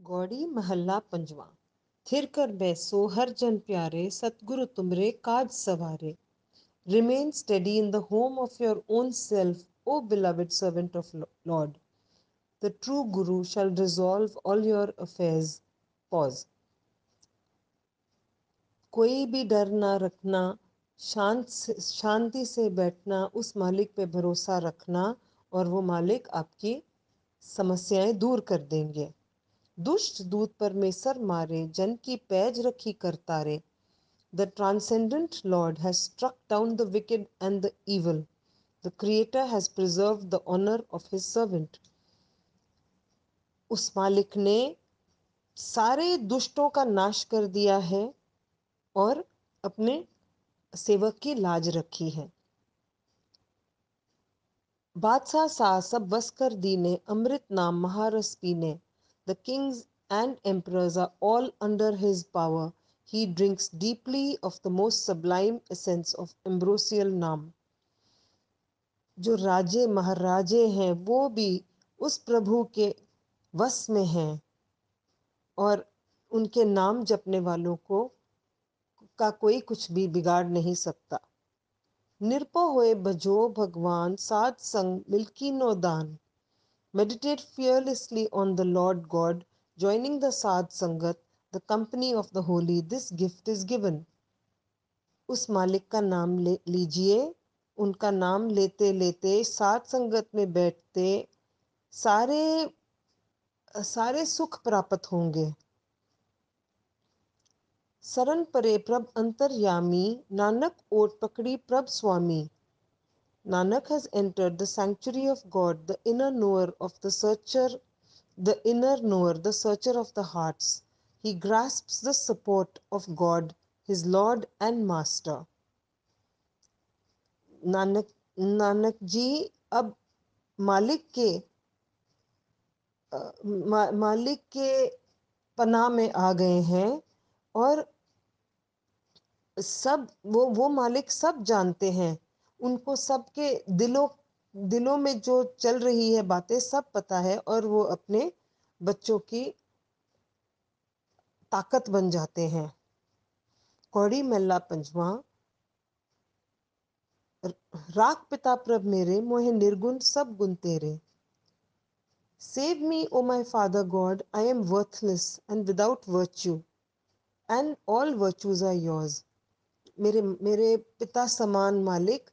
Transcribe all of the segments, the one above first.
गौड़ी महल्ला पंजवा। थिर कर बैसो हर जन प्यारे, सतगुरु तुमरे काज सवारे। Remain steady in the home of your own self, O beloved servant of Lord. The true Guru shall resolve all your affairs. Pause. कोई भी डर ना रखना, शांति से बैठना, उस मालिक पे भरोसा रखना और वो मालिक आपकी समस्याएं दूर कर देंगे। दुष्ट दूत परमेश्वर मारे, जन की पैज रखी करतारे। The transcendent Lord has struck down the wicked and the evil. The Creator has preserved the honor of his servant. उस मालिक ने सारे दुष्टों का नाश कर दिया है और अपने सेवक की लाज रखी है। बादशाह सा सब बस कर दीने, अमृत नाम महारस पीने। The kings and emperors are all under his power. He drinks deeply of the most sublime essence of ambrosial नाम। जो राजे महाराजे हैं वो भी उस प्रभु के वश में हैं और उनके नाम जपने वालों को का कोई कुछ भी बिगाड़ नहीं सकता। निरपो होए भजो भगवान, साध संग मिल्की नो दान। Meditate fearlessly on the Lord God, joining the Sadh Sangat, the company of the holy. This gift is given. उस मालिक का नाम लीजिए। उनका नाम लेते लेते साध संगत में बैठते सारे सारे सुख प्राप्त होंगे। शरण परे प्रभ अंतर्यामी, नानक ओट पकड़ी प्रभ स्वामी। Nanak has entered the sanctuary of God, the inner knower, the searcher of the hearts. He grasps the support of God, his Lord and Master. Nanak ji अब मालिक के मालिक के पनाह में आ गए हैं और सब वो मालिक सब जानते हैं। उनको सबके दिलों में जो चल रही है बातें सब पता है और वो अपने बच्चों की ताकत बन जाते हैं। कौड़ी महला पंजवा। राख पिता प्रभ मेरे, मोहे निर्गुण सब गुण तेरे। Save me, O my Father God, I am worthless and without virtue, and all virtues are yours. मेरे पिता समान मालिक,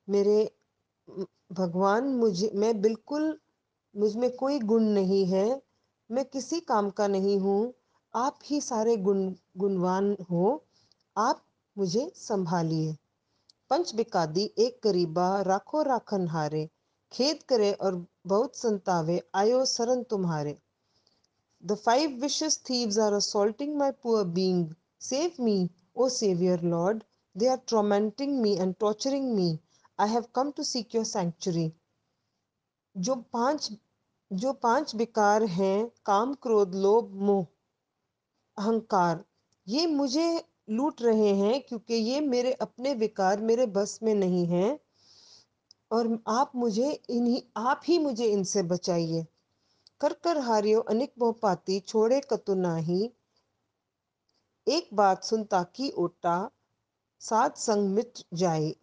मेरे भगवान, मुझ में कोई गुण नहीं है, मैं किसी काम का नहीं हूँ, आप ही सारे गुणवान हो, आप मुझे संभालिए। पंच बिकादी एक गरीबा, राखो राखन हारे। खेद करे और बहुत संतावे, आयो शरण तुम्हारे। The 5 vicious thieves are assaulting my poor being. Save me, O Savior Lord. They are tormenting me and torturing me. I have come to seek your sanctuary. जो पांच विकार हैं, काम क्रोध लोभ मोह अहंकार, ये मुझे लूट रहे हैं क्योंकि ये मेरे अपने विकार मेरे बस में नहीं हैं और आप ही मुझे इनसे बचाइए। कर कर हारियो अनिक मोह पाती, छोड़े कतु नाही। एक बात सुन ताकि ओटा, साध संग मिट जाए।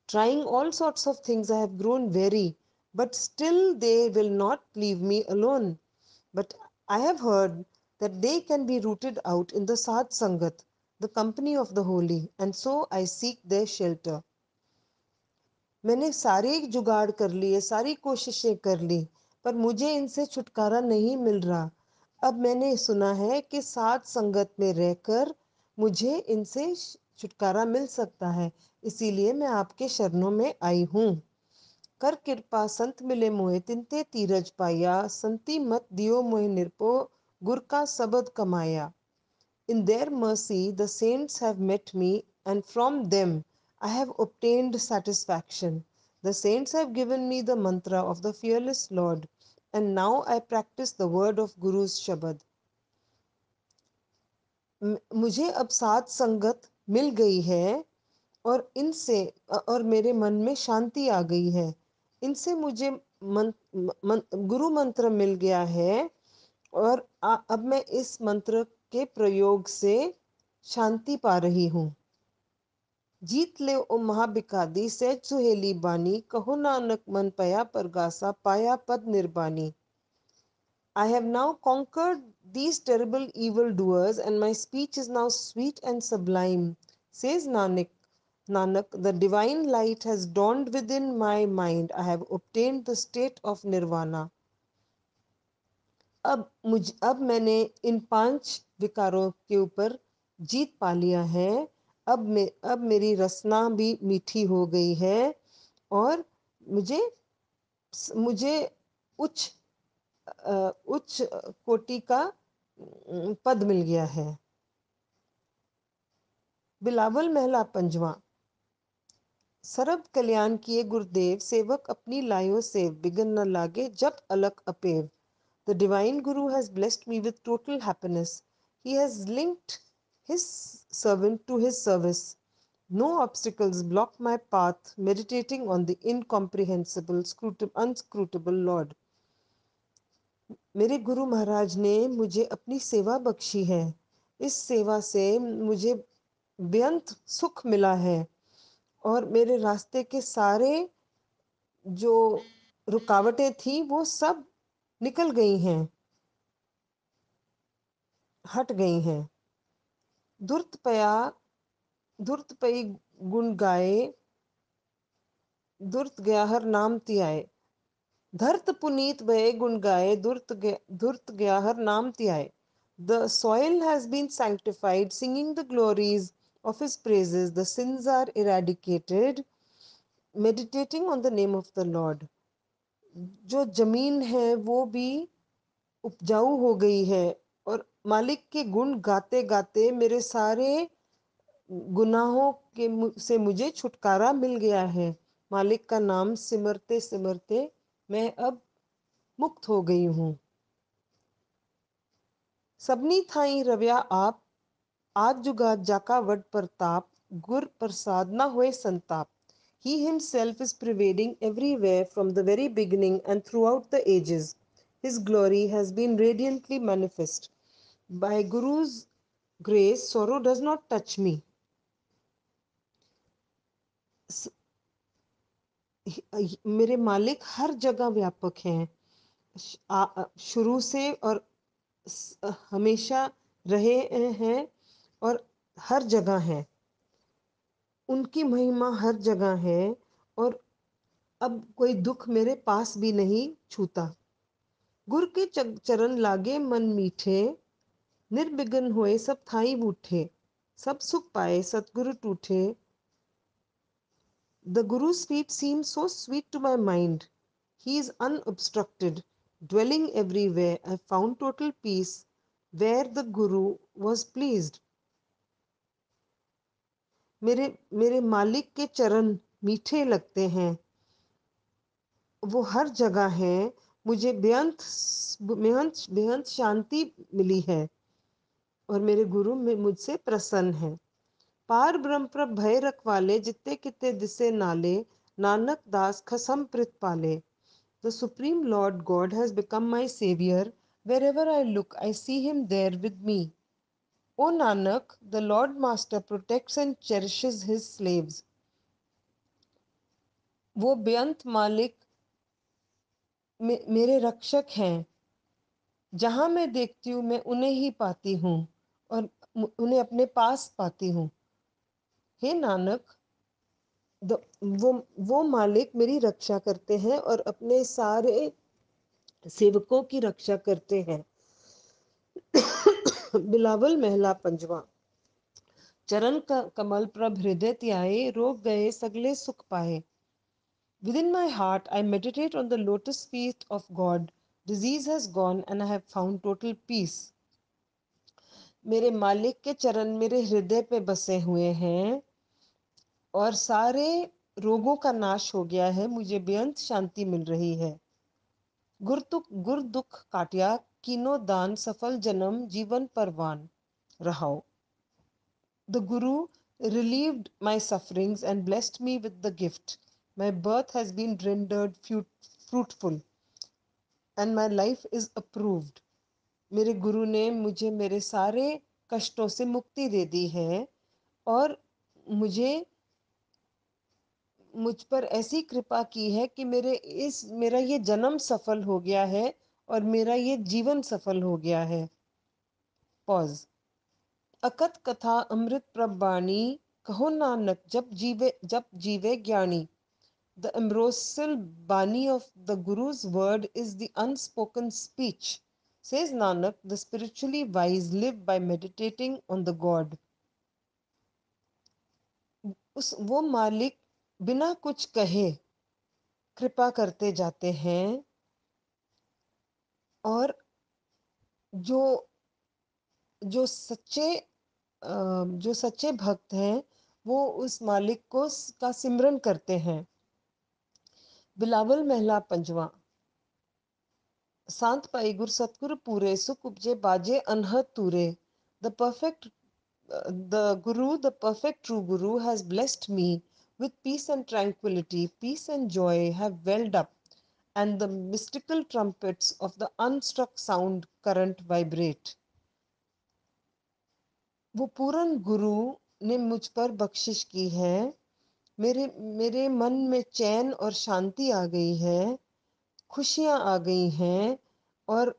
Trying all sorts of things, I have grown weary, but still they will not leave me alone. But I have heard that they can be rooted out in the Sadh Sangat, the company of the holy, and so I seek their shelter. मैंने सारे जुगाड़ कर लिए, सारी कोशिशें कर ली, पर मुझे इनसे छुटकारा नहीं मिल रहा। अब मैंने सुना है कि साथ संगत में रहकर मुझे इनसे छुटकारा मिल सकता है, इसीलिए मैं आपके शरणों में आई हूँ। कर कृपा संत मिले मोहे, तिनते तीरज पाया। संति मत दियो मोहे निरपो, गुर का सबद कमाया। In their mercy, the saints have met me, and from them I have obtained satisfaction. The saints have given me the mantra of the fearless Lord, and now I practice the word of Guru's Shabad. मुझे अब साध संगत मिल गई है और मेरे मन में शांति आ गई है। इनसे मुझे गुरु मंत्र मिल गया है और अब मैं इस मंत्र के प्रयोग से शांति पा रही हूँ। जीत ले ओ महाबिकादी सहज सुहेली बानी, कहो नानक मन पया परगासा, पाया पद निर्बानी। I have now conquered these terrible evildoers, and my speech is now sweet and sublime. Says Nanak, the divine light has dawned within my mind. I have obtained the state of nirvana. अब मैंने इन 5 विकारों के ऊपर जीत पा लिया है। अब मेरी रसना भी मीठी हो गई है और मुझे मुझे उच्च उच्च कोटि का पद मिल गया है। बिलावल महला पंजवा। सर्व कल्याण किए गुरुदेव, सेवक अपनी लायो सेव, बिगन न लागे जब अलख अपेव। The divine Guru has blessed me with total happiness. He has linked his servant to his service. No obstacles block my path, meditating on the incomprehensible, unscrutable Lord. मेरे गुरु महाराज ने मुझे अपनी सेवा बख्शी है। इस सेवा से मुझे बेअंत सुख मिला है और मेरे रास्ते के सारे जो रुकावटें थी वो सब निकल गई हैं, हट गई हैं। धुर्त पई गुण गाए, धुर्त गया हर नाम तियाए। धर्त पुनीत भय गुण गाए, धुर्त गया हर नाम तियाए। The soil has been sanctified, singing the glories of his praises. The sins are eradicated, meditating on the name of the Lord. जो जमीन है वो भी उपजाऊ हो गई है और मालिक के गुण गाते गाते मेरे सारे गुनाहों से मुझे छुटकारा मिल गया है। मालिक का नाम सिमरते सिमरते मैं अब मुक्त हो गई हूँ। सबनी थाई रव्या आप, आज जुगा जाका वड प्रताप, गुर प्रसाद ना होए संताप। He himself is pervading everywhere from the very beginning and throughout the ages. His glory has been radiantly manifest. By Guru's grace, sorrow does not touch me. मेरे मालिक हर जगह व्यापक हैं, शुरू से और हमेशा रहे हैं और हर जगह हैं। उनकी महिमा हर जगह है और अब कोई दुख मेरे पास भी नहीं छूता। गुर के चरण लागे मन मीठे, निर्विघ्न होए सब थाई बूठे। सब सुख पाए सतगुरु टूठे। The Guru's feet seem so sweet to my mind. He is unobstructed, dwelling everywhere. I found total peace where the Guru was pleased. मेरे मेरे मालिक के चरण मीठे लगते हैं, वो हर जगह है। मुझे बेअंत बेअंत बेअंत शांति मिली है और मेरे गुरु में मुझसे प्रसन्न है। पार ब्रह्म प्रभ भय रखवाले, जित्ते कित्ते दिसे नाले, नानक दास खसम प्रित पाले। The Supreme Lord God has become my savior. Wherever I look, I see him there with me. O Nanak, the Lord Master protects and cherishes his slaves. वो बेअंत मालिक मेरे रक्षक हैं। जहाँ मैं देखती हूँ मैं उन्हें ही पाती हूँ और उन्हें अपने पास पाती हूँ। हे नानक, वो मालिक मेरी रक्षा करते हैं और अपने सारे सेवकों की रक्षा करते हैं। बिलावल महला पंजवा। चरण का कमल प्रभ हृदय त्याए, रोग गए सगले सुख पाए। Within my heart I meditate on the lotus feet of God. Disease has gone and I have found total peace. मेरे मालिक के चरण मेरे हृदय पे बसे हुए हैं और सारे रोगों का नाश हो गया है। मुझे बेअंत शांति मिल रही है। गुर दुख काटिया, कीनो दान सफल जन्म, जीवन परवान रहाओ। The Guru relieved my sufferings and blessed me with the gift. My birth has been rendered fruitful and my life is approved. मेरे गुरु ने मुझे मेरे सारे कष्टों से मुक्ति दे दी है और मुझे मुझ पर ऐसी कृपा की है कि मेरा ये जन्म सफल हो गया है और मेरा ये जीवन सफल हो गया है। पॉज। अकथ कथा अमृत प्रबाणी, कहो नानक जब जीवे ज्ञानी। The ambrosial bani of the Guru's word is the unspoken speech. Says Nanak, the spiritually wise live by meditating on the God. वो मालिक बिना कुछ कहे कृपा करते जाते हैं और जो जो सच्चे जो सच्चे भक्त हैं वो उस मालिक का सिमरन करते हैं। बिलावल महला पंजवा। सांत पाई गुर सतगुरु पूरे, सुख उपजे बाजे अनहद तूरे। The perfect the perfect true Guru has blessed me with peace and tranquility. Peace and joy have welled up, and the mystical trumpets of the unstruck sound current vibrate. वो पूर्ण गुरु ने मुझ पर बख्शिश की है। मेरे मेरे मन में चैन और शांति आ गई है, खुशियाँ आ गई हैं और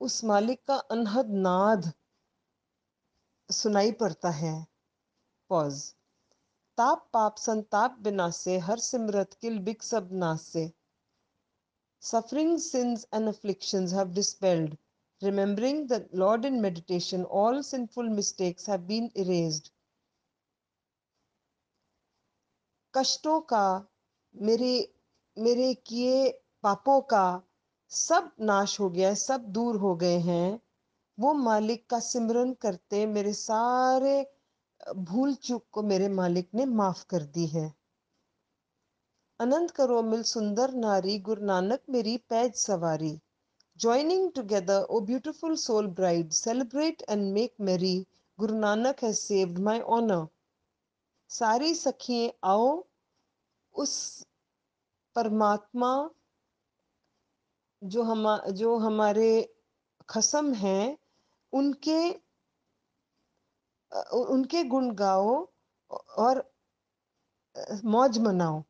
उस मालिक का अनहद नाद सुनाई पड़ता है। पॉज। ताप पाप संताप विनासे, हर सिमरत किल बिग सब नासे। Suffering, sins, and afflictions have dispelled. Remembering the Lord in meditation, all sinful mistakes have been erased. कष्टों का, मेरे मेरे किए पापों का सब नाश हो गया है, सब दूर हो गए हैं। वो मालिक का सिमरन करते मेरे सारे भूल चूक को मेरे मालिक ने माफ कर दी है। अनंत करो मिल सुंदर नारी, गुरु नानक मेरी पैज सवारी। Joining together, O beautiful soul bride, celebrate and make merry. Guru Nanak has saved my honor. सारी सखियां आओ उस परमात्मा जो हमारे खसम हैं उनके उनके गुण गाओ और मौज मनाओ।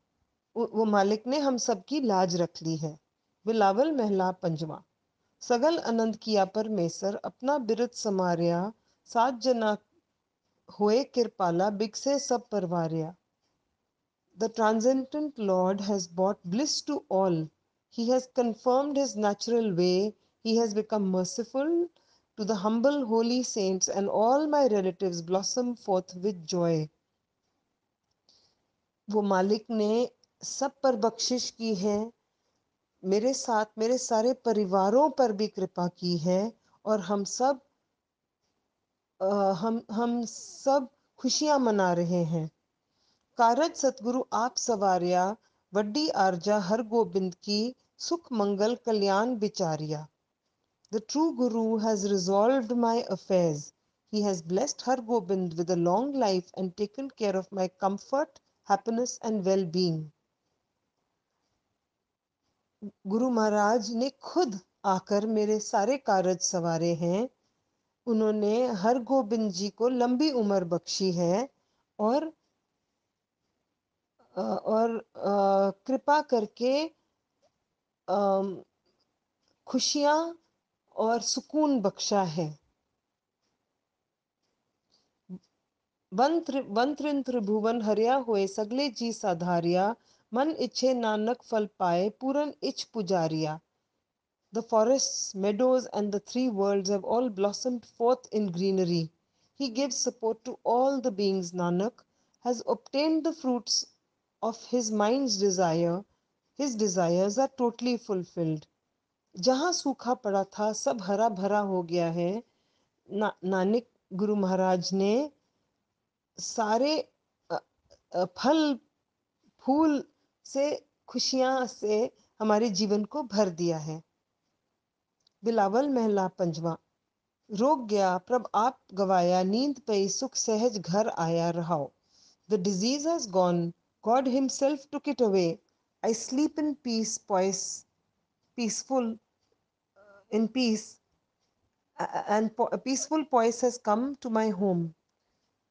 वो मालिक ने हम सबकी लाज रख ली है। बिलावल महला पंजवा। सगल आनंद किया परमेसर, अपना बिरद समारिया। सात जना होए कृपाला, बिगसे सब परवारिया। The transcendent Lord has brought bliss to all. He has confirmed his natural way. He has become merciful to the humble holy saints, and all my relatives blossom forth with joy. वो मालिक ने सब पर बख्शिश की है, मेरे साथ मेरे सारे परिवारों पर भी कृपा की है और हम सब खुशियां मना रहे हैं। कारज सतगुरु आप सवारिया, वड्डी आरजा हर गोबिंद की। सुख मंगल कल्याण विचारिया। The true Guru has resolved my affairs. He has blessed Har Gobind with a long life and taken care of my comfort, happiness and well-being. Guru Maharaj ने खुद आकर मेरे सारे कारज सवारे हैं। उन्होंने हर गोबिंद जी को लंबी उम्र बख्शी है और कृपा करके खुशियाँ और सुकून बख्शा है। वन त्रिभुवन हरिया होए, सगले जी साधारिया। मन इच्छे नानक फल पाए, पूरन इच्छ पुजारिया। The forests, meadows, and the three worlds have all blossomed forth in greenery. He gives support to all the beings. Nanak has obtained the fruits of his mind's desire. His desires are totally fulfilled. जहाँ सूखा पड़ा था सब हरा भरा हो गया है। नानक गुरु महाराज ने सारे फल फूल से खुशियाँ से हमारे जीवन को भर दिया है। बिलावल महला पंजवा। रोग गया प्रभ आप गवाया, नींद पई सुख सहज घर आया रहाओ। The disease has gone, God himself took it away. I sleep in peace, peaceful in peace, and a peaceful poise has come to my home.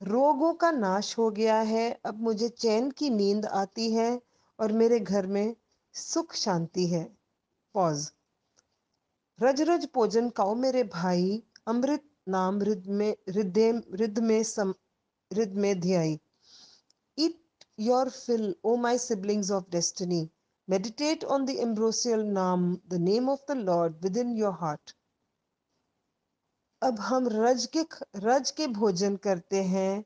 रोगों का नाश हो गया है, अब मुझे चैन की नींद आती है और मेरे घर में सुख शांति है। पॉज। रज रज भोजन खाओ मेरे भाई, अमृत नाम रिद में ध्याई। Eat your fill, O my siblings of destiny. Meditate on the ambrosial Naam, the name of the Lord within your heart. अब हम रज के भोजन करते हैं,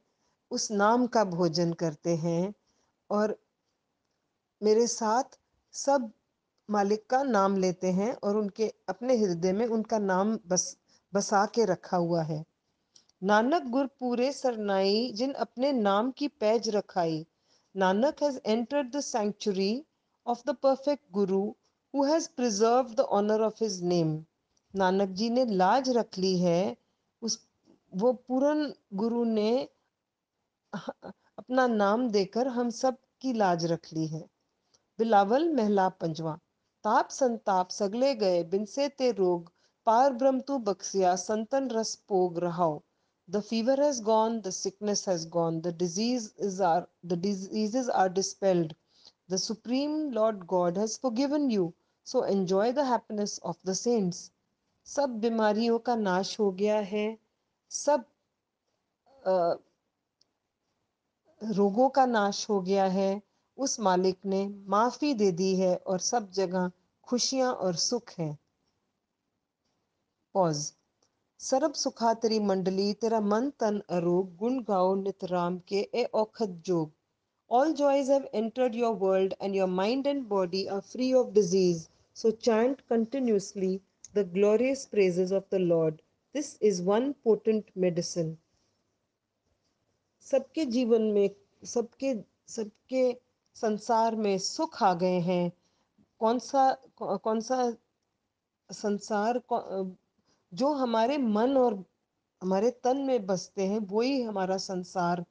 उस नाम का भोजन करते हैं और मेरे साथ सब मालिक का नाम लेते हैं और उनके अपने हृदय में उनका नाम बसा के रखा हुआ है। नानक गुर पूरे सरनाई, जिन अपने नाम की पैज रखाई। Nanak has entered the sanctuary of the perfect Guru who has preserved the honor of his name. Nanak ji ने लाज रख ली है, उस वो पूर्ण गुरु ने अपना नाम देकर हम सब की लाज रख ली है। बिलावल महला पंजवा। ताप संताप सगले गए, बिनसे ते रोग, पार ब्रह्म तू बख्सिया, संतन रस पोग रहाओ। The fever has gone, the sickness has gone, the diseases are dispelled. The Supreme Lord God has forgiven you, so enjoy the happiness of the saints. सब बीमारियों का नाश हो गया है, सब रोगों का नाश हो गया है, उस मालिक ने माफी दे दी है और सब जगह खुशियां और सुख है। पॉज। सरब सुखा तेरी मंडली, तेरा मन तन अरोग, गुण गाओ नित राम के ए औखद जोग। All joys have entered your world and your mind and body are free of disease. So chant continuously the glorious praises of the Lord. This is one potent medicine. सबके जीवन में, सबके सबके संसार में सुख आ गए हैं। कौन सा संसार जो हमारे मन और हमारे तन में बसते हैं, वो ही हमारा संसार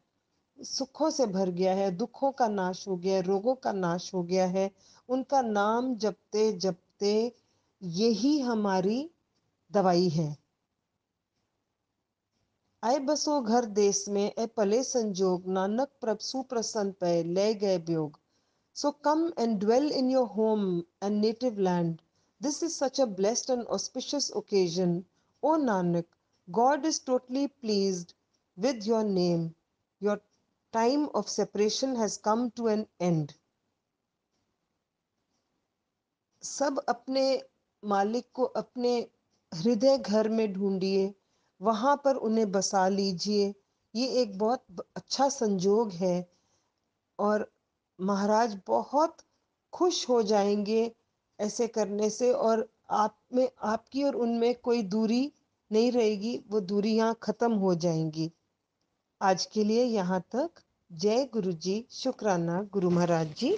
सुखों से भर गया है। दुखों का नाश हो गया है, रोगों का नाश हो गया है। उनका नाम जपते जपते यही हमारी दवाई है। आए बसो घर देश में, ए पले संजोग, नानक प्रभ सुप्रसन्न पै ले गए ब्योग। So come and dwell in your home and native land. This is such a blessed and auspicious occasion. O Nanak, God is totally pleased with your name. Your time of separation has come to an end. सब अपने मालिक को अपने हृदय घर में ढूंढिए, वहां पर उन्हें बसा लीजिए। ये एक बहुत अच्छा संजोग है और महाराज बहुत खुश हो जाएंगे ऐसे करने से, और आप में, आपकी और उनमें कोई दूरी नहीं रहेगी, वो दूरियां खत्म हो जाएंगी। आज के लिए यहाँ तक। जय गुरु जी। शुक्राना गुरु महाराज जी।